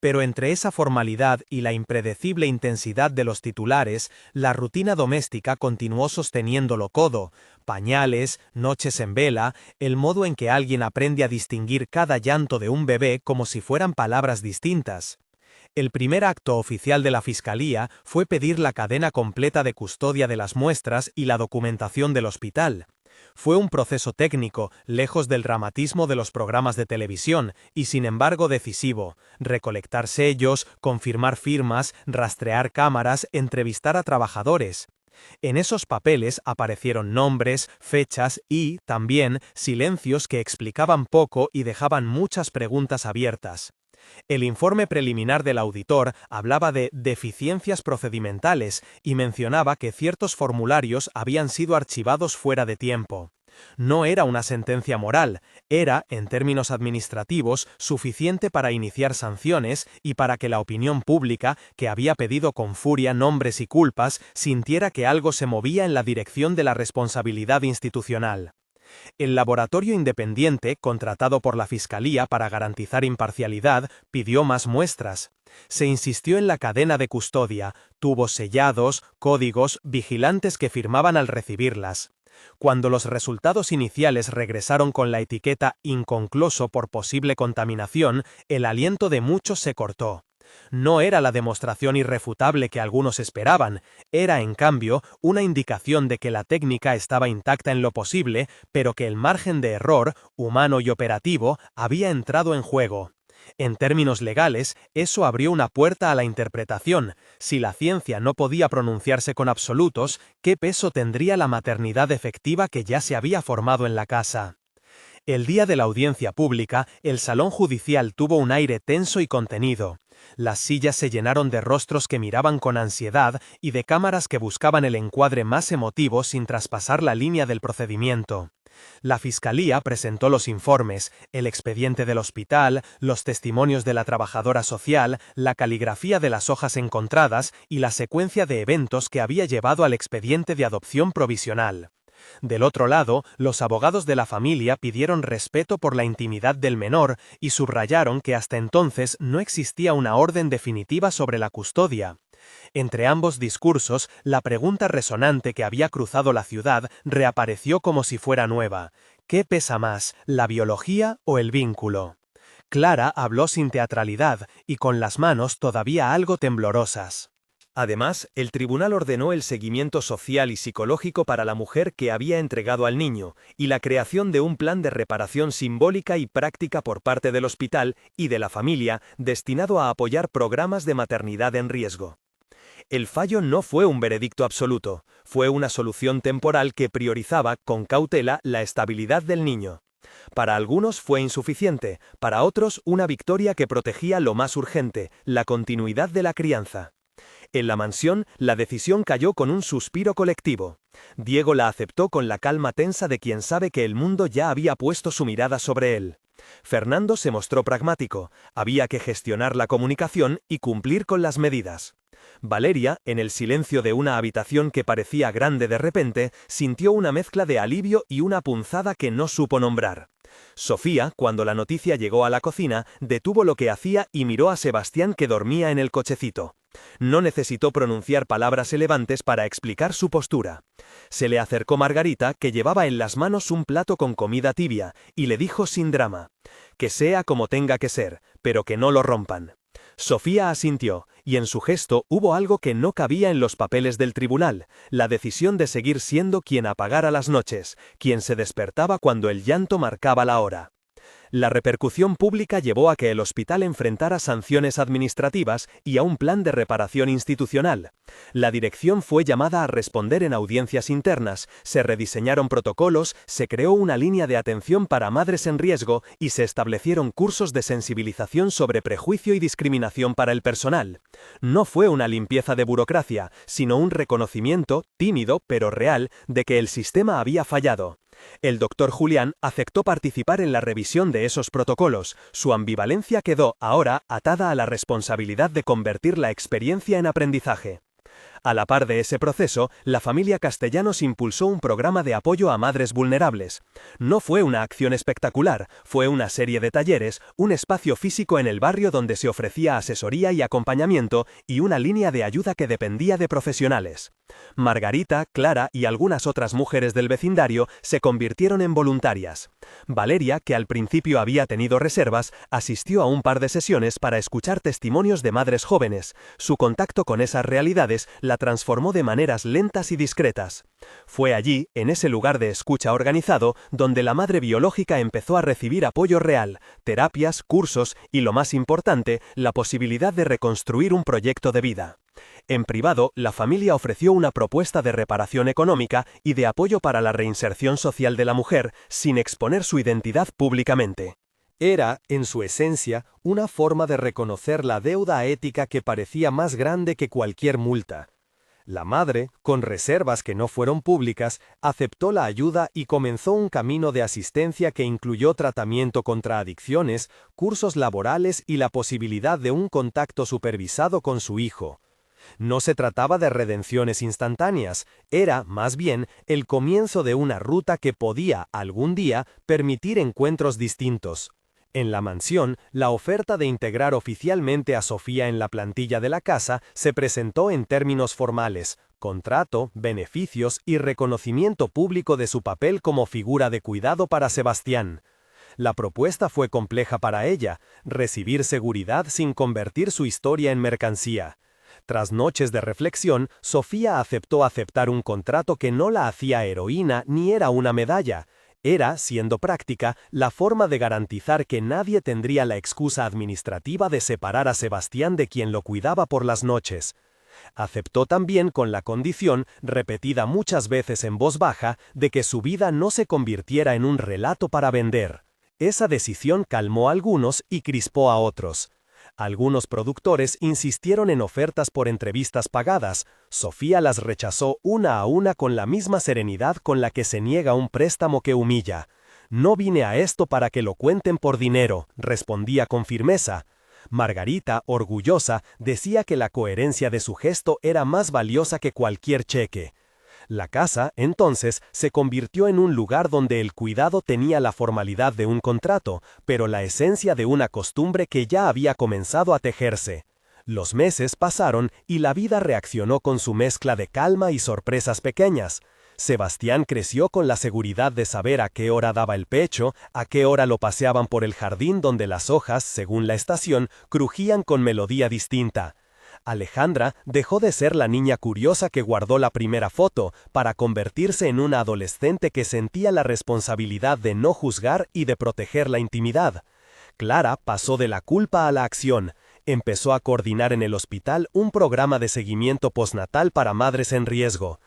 Pero entre esa formalidad y la impredecible intensidad de los titulares, la rutina doméstica continuó sosteniéndolo codo: pañales, noches en vela, el modo en que alguien aprende a distinguir cada llanto de un bebé como si fueran palabras distintas. El primer acto oficial de la Fiscalía fue pedir la cadena completa de custodia de las muestras y la documentación del hospital. Fue un proceso técnico, lejos del dramatismo de los programas de televisión, y sin embargo decisivo: recolectar sellos, confirmar firmas, rastrear cámaras, entrevistar a trabajadores. En esos papeles aparecieron nombres, fechas y, también, silencios que explicaban poco y dejaban muchas preguntas abiertas. El informe preliminar del auditor hablaba de deficiencias procedimentales y mencionaba que ciertos formularios habían sido archivados fuera de tiempo. No era una sentencia moral, era, en términos administrativos, suficiente para iniciar sanciones y para que la opinión pública, que había pedido con furia nombres y culpas, sintiera que algo se movía en la dirección de la responsabilidad institucional. El laboratorio independiente, contratado por la Fiscalía para garantizar imparcialidad, pidió más muestras. Se insistió en la cadena de custodia, tubos sellados, códigos, vigilantes que firmaban al recibirlas. Cuando los resultados iniciales regresaron con la etiqueta inconcluso por posible contaminación, el aliento de muchos se cortó. No era la demostración irrefutable que algunos esperaban, era, en cambio, una indicación de que la técnica estaba intacta en lo posible, pero que el margen de error, humano y operativo, había entrado en juego. En términos legales, eso abrió una puerta a la interpretación. Si la ciencia no podía pronunciarse con absolutos, ¿qué peso tendría la maternidad efectiva que ya se había formado en la casa? El día de la audiencia pública, el salón judicial tuvo un aire tenso y contenido. Las sillas se llenaron de rostros que miraban con ansiedad y de cámaras que buscaban el encuadre más emotivo sin traspasar la línea del procedimiento. La Fiscalía presentó los informes, el expediente del hospital, los testimonios de la trabajadora social, la caligrafía de las hojas encontradas y la secuencia de eventos que había llevado al expediente de adopción provisional. Del otro lado, los abogados de la familia pidieron respeto por la intimidad del menor y subrayaron que hasta entonces no existía una orden definitiva sobre la custodia. Entre ambos discursos, la pregunta resonante que había cruzado la ciudad reapareció como si fuera nueva: ¿qué pesa más, la biología o el vínculo? Clara habló sin teatralidad y con las manos todavía algo temblorosas. Además, el tribunal ordenó el seguimiento social y psicológico para la mujer que había entregado al niño, y la creación de un plan de reparación simbólica y práctica por parte del hospital y de la familia, destinado a apoyar programas de maternidad en riesgo. El fallo no fue un veredicto absoluto, fue una solución temporal que priorizaba, con cautela, la estabilidad del niño. Para algunos fue insuficiente, para otros una victoria que protegía lo más urgente, la continuidad de la crianza. En la mansión, la decisión cayó con un suspiro colectivo. Diego la aceptó con la calma tensa de quien sabe que el mundo ya había puesto su mirada sobre él. Fernando se mostró pragmático, había que gestionar la comunicación y cumplir con las medidas. Valeria, en el silencio de una habitación que parecía grande de repente, sintió una mezcla de alivio y una punzada que no supo nombrar. Sofía, cuando la noticia llegó a la cocina, detuvo lo que hacía y miró a Sebastián que dormía en el cochecito. No necesitó pronunciar palabras elevantes para explicar su postura. Se le acercó Margarita, que llevaba en las manos un plato con comida tibia, y le dijo sin drama: «Que sea como tenga que ser, pero que no lo rompan». Sofía asintió, y en su gesto hubo algo que no cabía en los papeles del tribunal, la decisión de seguir siendo quien apagara las noches, quien se despertaba cuando el llanto marcaba la hora. La repercusión pública llevó a que el hospital enfrentara sanciones administrativas y a un plan de reparación institucional. La dirección fue llamada a responder en audiencias internas, se rediseñaron protocolos, se creó una línea de atención para madres en riesgo y se establecieron cursos de sensibilización sobre prejuicio y discriminación para el personal. No fue una limpieza de burocracia, sino un reconocimiento, tímido pero real, de que el sistema había fallado. El doctor Julián aceptó participar en la revisión de esos protocolos. Su ambivalencia quedó, ahora, atada a la responsabilidad de convertir la experiencia en aprendizaje. A la par de ese proceso, la familia Castellanos impulsó un programa de apoyo a madres vulnerables. No fue una acción espectacular, fue una serie de talleres, un espacio físico en el barrio donde se ofrecía asesoría y acompañamiento y una línea de ayuda que dependía de profesionales. Margarita, Clara y algunas otras mujeres del vecindario se convirtieron en voluntarias. Valeria, que al principio había tenido reservas, asistió a un par de sesiones para escuchar testimonios de madres jóvenes. Su contacto con esas realidades la transformó de maneras lentas y discretas. Fue allí, en ese lugar de escucha organizado, donde la madre biológica empezó a recibir apoyo real, terapias, cursos y, lo más importante, la posibilidad de reconstruir un proyecto de vida. En privado, la familia ofreció una propuesta de reparación económica y de apoyo para la reinserción social de la mujer, sin exponer su identidad públicamente. Era, en su esencia, una forma de reconocer la deuda ética que parecía más grande que cualquier multa. La madre, con reservas que no fueron públicas, aceptó la ayuda y comenzó un camino de asistencia que incluyó tratamiento contra adicciones, cursos laborales y la posibilidad de un contacto supervisado con su hijo. No se trataba de redenciones instantáneas, era, más bien, el comienzo de una ruta que podía, algún día, permitir encuentros distintos. En la mansión, la oferta de integrar oficialmente a Sofía en la plantilla de la casa se presentó en términos formales: contrato, beneficios y reconocimiento público de su papel como figura de cuidado para Sebastián. La propuesta fue compleja para ella: recibir seguridad sin convertir su historia en mercancía. Tras noches de reflexión, Sofía aceptó aceptar un contrato que no la hacía heroína ni era una medalla. Era, siendo práctica, la forma de garantizar que nadie tendría la excusa administrativa de separar a Sebastián de quien lo cuidaba por las noches. Aceptó también con la condición, repetida muchas veces en voz baja, de que su vida no se convirtiera en un relato para vender. Esa decisión calmó a algunos y crispó a otros. Algunos productores insistieron en ofertas por entrevistas pagadas. Sofía las rechazó una a una con la misma serenidad con la que se niega un préstamo que humilla. «No vine a esto para que lo cuenten por dinero», respondía con firmeza. Margarita, orgullosa, decía que la coherencia de su gesto era más valiosa que cualquier cheque. La casa, entonces, se convirtió en un lugar donde el cuidado tenía la formalidad de un contrato, pero la esencia de una costumbre que ya había comenzado a tejerse. Los meses pasaron y la vida reaccionó con su mezcla de calma y sorpresas pequeñas. Sebastián creció con la seguridad de saber a qué hora daba el pecho, a qué hora lo paseaban por el jardín donde las hojas, según la estación, crujían con melodía distinta. Alejandra dejó de ser la niña curiosa que guardó la primera foto para convertirse en una adolescente que sentía la responsabilidad de no juzgar y de proteger la intimidad. Clara pasó de la culpa a la acción. Empezó a coordinar en el hospital un programa de seguimiento postnatal para madres en riesgo.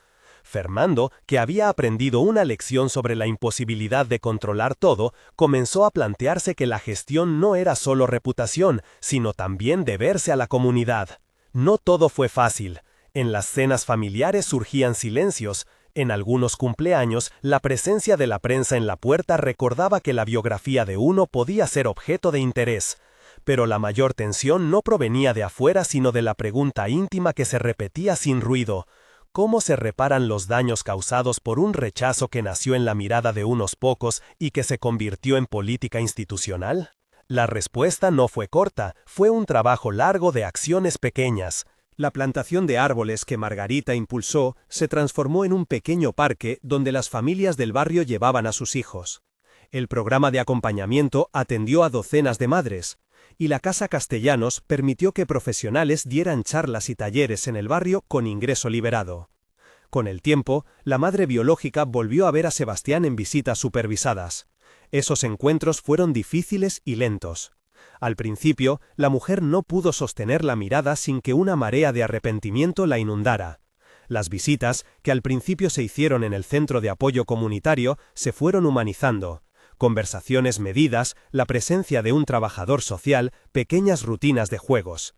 Fernando, que había aprendido una lección sobre la imposibilidad de controlar todo, comenzó a plantearse que la gestión no era solo reputación, sino también deberse a la comunidad. No todo fue fácil. En las cenas familiares surgían silencios. En algunos cumpleaños, la presencia de la prensa en la puerta recordaba que la biografía de uno podía ser objeto de interés. Pero la mayor tensión no provenía de afuera sino de la pregunta íntima que se repetía sin ruido. ¿Cómo se reparan los daños causados por un rechazo que nació en la mirada de unos pocos y que se convirtió en política institucional? La respuesta no fue corta, fue un trabajo largo de acciones pequeñas. La plantación de árboles que Margarita impulsó se transformó en un pequeño parque donde las familias del barrio llevaban a sus hijos. El programa de acompañamiento atendió a docenas de madres, y la Casa Castellanos permitió que profesionales dieran charlas y talleres en el barrio con ingreso liberado. Con el tiempo, la madre biológica volvió a ver a Sebastián en visitas supervisadas. Esos encuentros fueron difíciles y lentos. Al principio, la mujer no pudo sostener la mirada sin que una marea de arrepentimiento la inundara. Las visitas, que al principio se hicieron en el centro de apoyo comunitario, se fueron humanizando. Conversaciones medidas, la presencia de un trabajador social, pequeñas rutinas de juegos.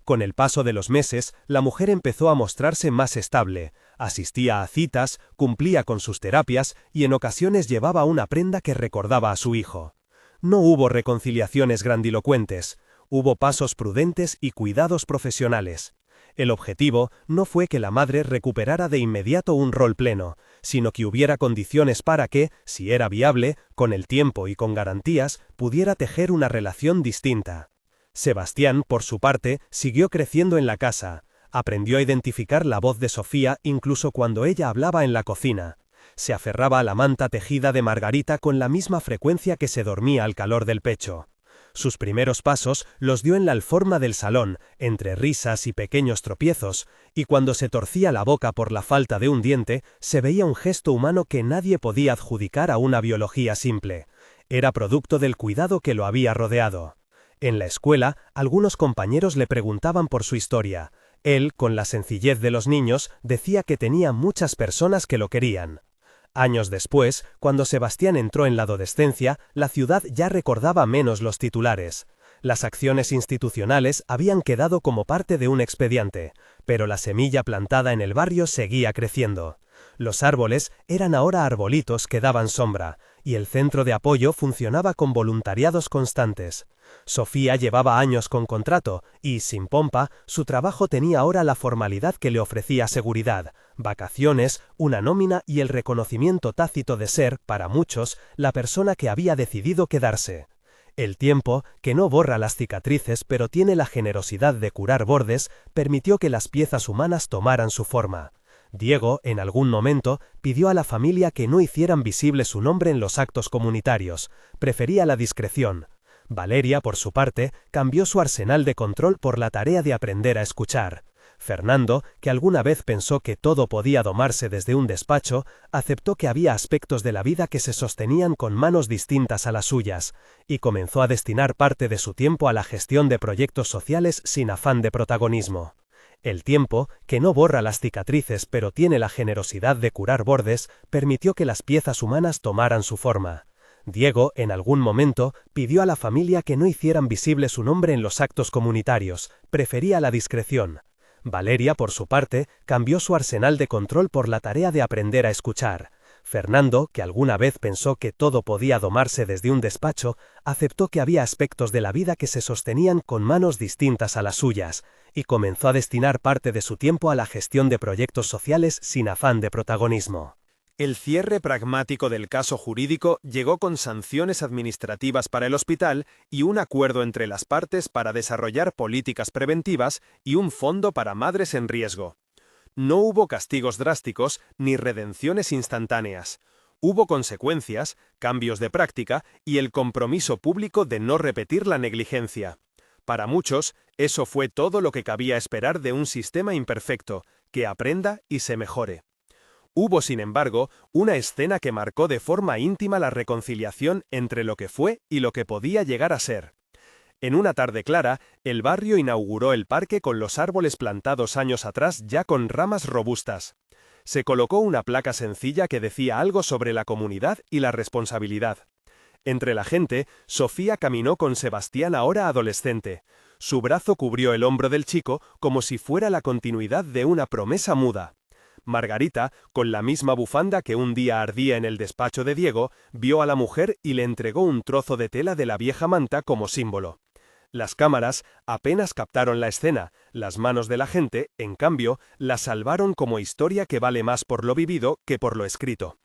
Con el paso de los meses, la mujer empezó a mostrarse más estable, asistía a citas, cumplía con sus terapias y en ocasiones llevaba una prenda que recordaba a su hijo. No hubo reconciliaciones grandilocuentes, hubo pasos prudentes y cuidados profesionales. El objetivo no fue que la madre recuperara de inmediato un rol pleno, sino que hubiera condiciones para que, si era viable, con el tiempo y con garantías, pudiera tejer una relación distinta. Sebastián, por su parte, siguió creciendo en la casa. Aprendió a identificar la voz de Sofía incluso cuando ella hablaba en la cocina. Se aferraba a la manta tejida de Margarita con la misma frecuencia que se dormía al calor del pecho. Sus primeros pasos los dio en la alforma del salón, entre risas y pequeños tropiezos, y cuando se torcía la boca por la falta de un diente, se veía un gesto humano que nadie podía adjudicar a una biología simple. Era producto del cuidado que lo había rodeado. En la escuela, algunos compañeros le preguntaban por su historia. Él, con la sencillez de los niños, decía que tenía muchas personas que lo querían. Años después, cuando Sebastián entró en la adolescencia, la ciudad ya recordaba menos los titulares. Las acciones institucionales habían quedado como parte de un expediente, pero la semilla plantada en el barrio seguía creciendo. Los árboles eran ahora arbolitos que daban sombra, y el centro de apoyo funcionaba con voluntariados constantes. Sofía llevaba años con contrato y, sin pompa, su trabajo tenía ahora la formalidad que le ofrecía seguridad, vacaciones, una nómina y el reconocimiento tácito de ser, para muchos, la persona que había decidido quedarse. El tiempo, que no borra las cicatrices pero tiene la generosidad de curar bordes, permitió que las piezas humanas tomaran su forma. Diego, en algún momento, pidió a la familia que no hicieran visible su nombre en los actos comunitarios, prefería la discreción. Valeria, por su parte, cambió su arsenal de control por la tarea de aprender a escuchar. Fernando, que alguna vez pensó que todo podía domarse desde un despacho, aceptó que había aspectos de la vida que se sostenían con manos distintas a las suyas, y comenzó a destinar parte de su tiempo a la gestión de proyectos sociales sin afán de protagonismo. El tiempo, que no borra las cicatrices pero tiene la generosidad de curar bordes, permitió que las piezas humanas tomaran su forma. Diego, en algún momento, pidió a la familia que no hicieran visible su nombre en los actos comunitarios, prefería la discreción. Valeria, por su parte, cambió su arsenal de control por la tarea de aprender a escuchar. Fernando, que alguna vez pensó que todo podía domarse desde un despacho, aceptó que había aspectos de la vida que se sostenían con manos distintas a las suyas, y comenzó a destinar parte de su tiempo a la gestión de proyectos sociales sin afán de protagonismo. El cierre pragmático del caso jurídico llegó con sanciones administrativas para el hospital y un acuerdo entre las partes para desarrollar políticas preventivas y un fondo para madres en riesgo. No hubo castigos drásticos ni redenciones instantáneas. Hubo consecuencias, cambios de práctica y el compromiso público de no repetir la negligencia. Para muchos, eso fue todo lo que cabía esperar de un sistema imperfecto, que aprenda y se mejore. Hubo, sin embargo, una escena que marcó de forma íntima la reconciliación entre lo que fue y lo que podía llegar a ser. En una tarde clara, el barrio inauguró el parque con los árboles plantados años atrás ya con ramas robustas. Se colocó una placa sencilla que decía algo sobre la comunidad y la responsabilidad. Entre la gente, Sofía caminó con Sebastián ahora adolescente. Su brazo cubrió el hombro del chico como si fuera la continuidad de una promesa muda. Margarita, con la misma bufanda que un día ardía en el despacho de Diego, vio a la mujer y le entregó un trozo de tela de la vieja manta como símbolo. Las cámaras apenas captaron la escena, las manos de la gente, en cambio, la salvaron como historia que vale más por lo vivido que por lo escrito.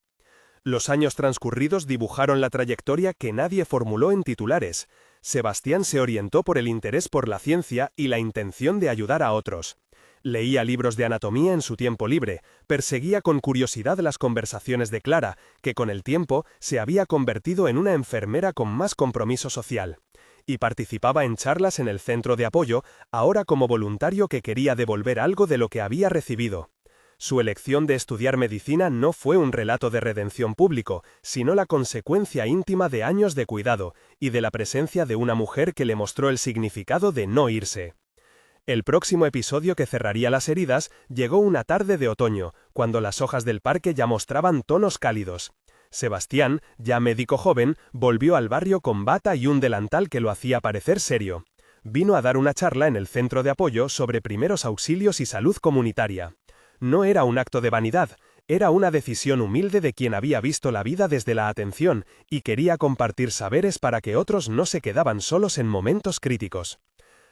Los años transcurridos dibujaron la trayectoria que nadie formuló en titulares. Sebastián se orientó por el interés por la ciencia y la intención de ayudar a otros. Leía libros de anatomía en su tiempo libre, perseguía con curiosidad las conversaciones de Clara, que con el tiempo se había convertido en una enfermera con más compromiso social. Y participaba en charlas en el centro de apoyo, ahora como voluntario que quería devolver algo de lo que había recibido. Su elección de estudiar medicina no fue un relato de redención público, sino la consecuencia íntima de años de cuidado y de la presencia de una mujer que le mostró el significado de no irse. El próximo episodio que cerraría las heridas llegó una tarde de otoño, cuando las hojas del parque ya mostraban tonos cálidos. Sebastián, ya médico joven, volvió al barrio con bata y un delantal que lo hacía parecer serio. Vino a dar una charla en el centro de apoyo sobre primeros auxilios y salud comunitaria. No era un acto de vanidad, era una decisión humilde de quien había visto la vida desde la atención y quería compartir saberes para que otros no se quedaban solos en momentos críticos.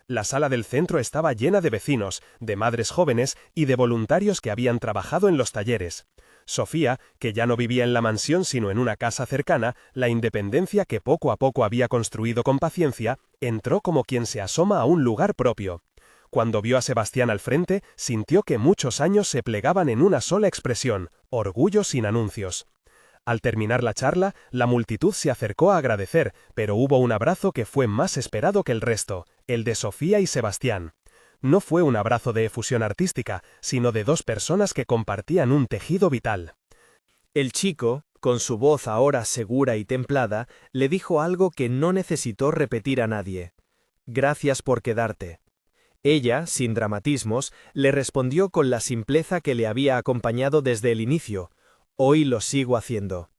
La sala del centro estaba llena de vecinos, de madres jóvenes y de voluntarios que habían trabajado en los talleres. Sofía, que ya no vivía en la mansión sino en una casa cercana, la independencia que poco a poco había construido con paciencia, entró como quien se asoma a un lugar propio. Cuando vio a Sebastián al frente, sintió que muchos años se plegaban en una sola expresión: orgullo sin anuncios. Al terminar la charla, la multitud se acercó a agradecer, pero hubo un abrazo que fue más esperado que el resto, el de Sofía y Sebastián. No fue un abrazo de efusión artística, sino de dos personas que compartían un tejido vital. El chico, con su voz ahora segura y templada, le dijo algo que no necesitó repetir a nadie: «Gracias por quedarte». Ella, sin dramatismos, le respondió con la simpleza que le había acompañado desde el inicio: «Hoy lo sigo haciendo».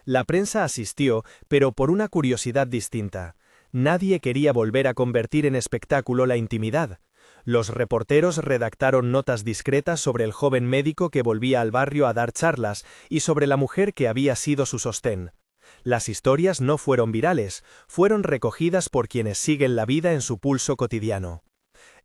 La prensa asistió, pero por una curiosidad distinta. Nadie quería volver a convertir en espectáculo la intimidad. Los reporteros redactaron notas discretas sobre el joven médico que volvía al barrio a dar charlas y sobre la mujer que había sido su sostén. Las historias no fueron virales, fueron recogidas por quienes siguen la vida en su pulso cotidiano.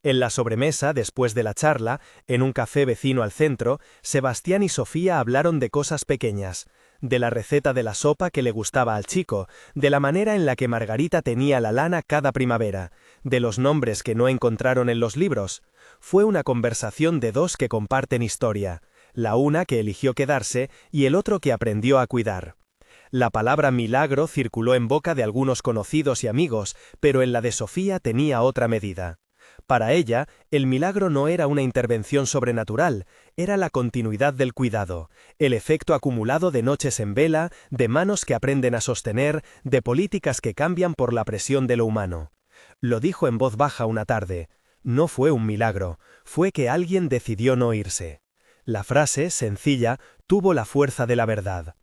En la sobremesa, después de la charla, en un café vecino al centro, Sebastián y Sofía hablaron de cosas pequeñas, de la receta de la sopa que le gustaba al chico, de la manera en la que Margarita tenía la lana cada primavera, de los nombres que no encontraron en los libros. Fue una conversación de dos que comparten historia, la una que eligió quedarse y el otro que aprendió a cuidar. La palabra milagro circuló en boca de algunos conocidos y amigos, pero en la de Sofía tenía otra medida. Para ella, el milagro no era una intervención sobrenatural, era la continuidad del cuidado, el efecto acumulado de noches en vela, de manos que aprenden a sostener, de políticas que cambian por la presión de lo humano. Lo dijo en voz baja una tarde: no fue un milagro, fue que alguien decidió no irse. La frase, sencilla, tuvo la fuerza de la verdad.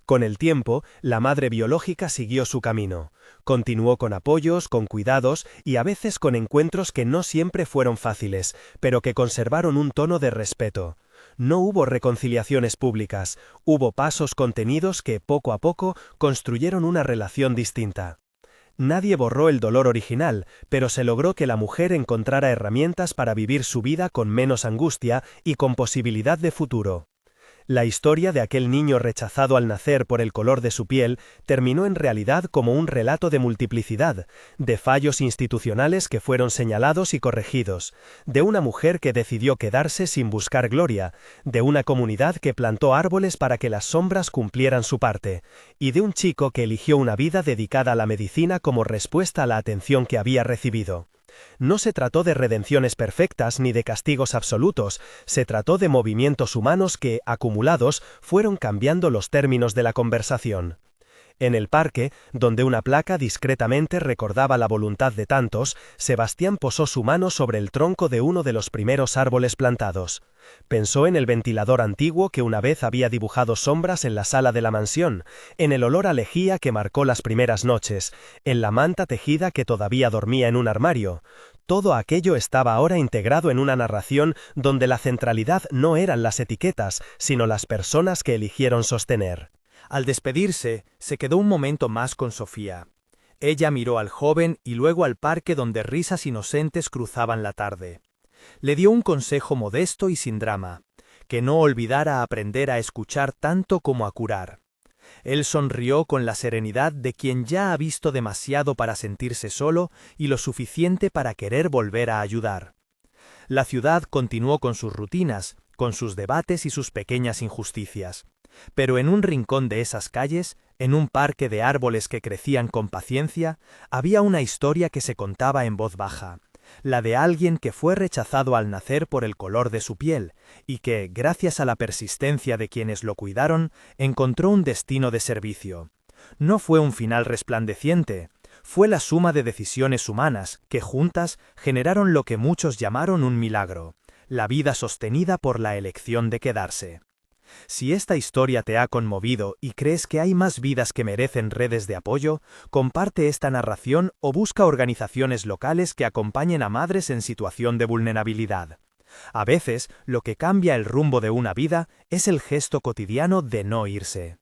Con el tiempo, la madre biológica siguió su camino. Continuó con apoyos, con cuidados y a veces con encuentros que no siempre fueron fáciles, pero que conservaron un tono de respeto. No hubo reconciliaciones públicas, hubo pasos contenidos que, poco a poco, construyeron una relación distinta. Nadie borró el dolor original, pero se logró que la mujer encontrara herramientas para vivir su vida con menos angustia y con posibilidad de futuro. La historia de aquel niño rechazado al nacer por el color de su piel terminó en realidad como un relato de multiplicidad, de fallos institucionales que fueron señalados y corregidos, de una mujer que decidió quedarse sin buscar gloria, de una comunidad que plantó árboles para que las sombras cumplieran su parte, y de un chico que eligió una vida dedicada a la medicina como respuesta a la atención que había recibido. No se trató de redenciones perfectas ni de castigos absolutos, se trató de movimientos humanos que, acumulados, fueron cambiando los términos de la conversación. En el parque, donde una placa discretamente recordaba la voluntad de tantos, Sebastián posó su mano sobre el tronco de uno de los primeros árboles plantados. Pensó en el ventilador antiguo que una vez había dibujado sombras en la sala de la mansión, en el olor a lejía que marcó las primeras noches, en la manta tejida que todavía dormía en un armario. Todo aquello estaba ahora integrado en una narración donde la centralidad no eran las etiquetas, sino las personas que eligieron sostener. Al despedirse, se quedó un momento más con Sofía. Ella miró al joven y luego al parque donde risas inocentes cruzaban la tarde. Le dio un consejo modesto y sin drama, que no olvidara aprender a escuchar tanto como a curar. Él sonrió con la serenidad de quien ya ha visto demasiado para sentirse solo y lo suficiente para querer volver a ayudar. La ciudad continuó con sus rutinas, con sus debates y sus pequeñas injusticias. Pero en un rincón de esas calles, en un parque de árboles que crecían con paciencia, había una historia que se contaba en voz baja, la de alguien que fue rechazado al nacer por el color de su piel, y que, gracias a la persistencia de quienes lo cuidaron, encontró un destino de servicio. No fue un final resplandeciente, fue la suma de decisiones humanas que juntas generaron lo que muchos llamaron un milagro, la vida sostenida por la elección de quedarse. Si esta historia te ha conmovido y crees que hay más vidas que merecen redes de apoyo, comparte esta narración o busca organizaciones locales que acompañen a madres en situación de vulnerabilidad. A veces, lo que cambia el rumbo de una vida es el gesto cotidiano de no irse.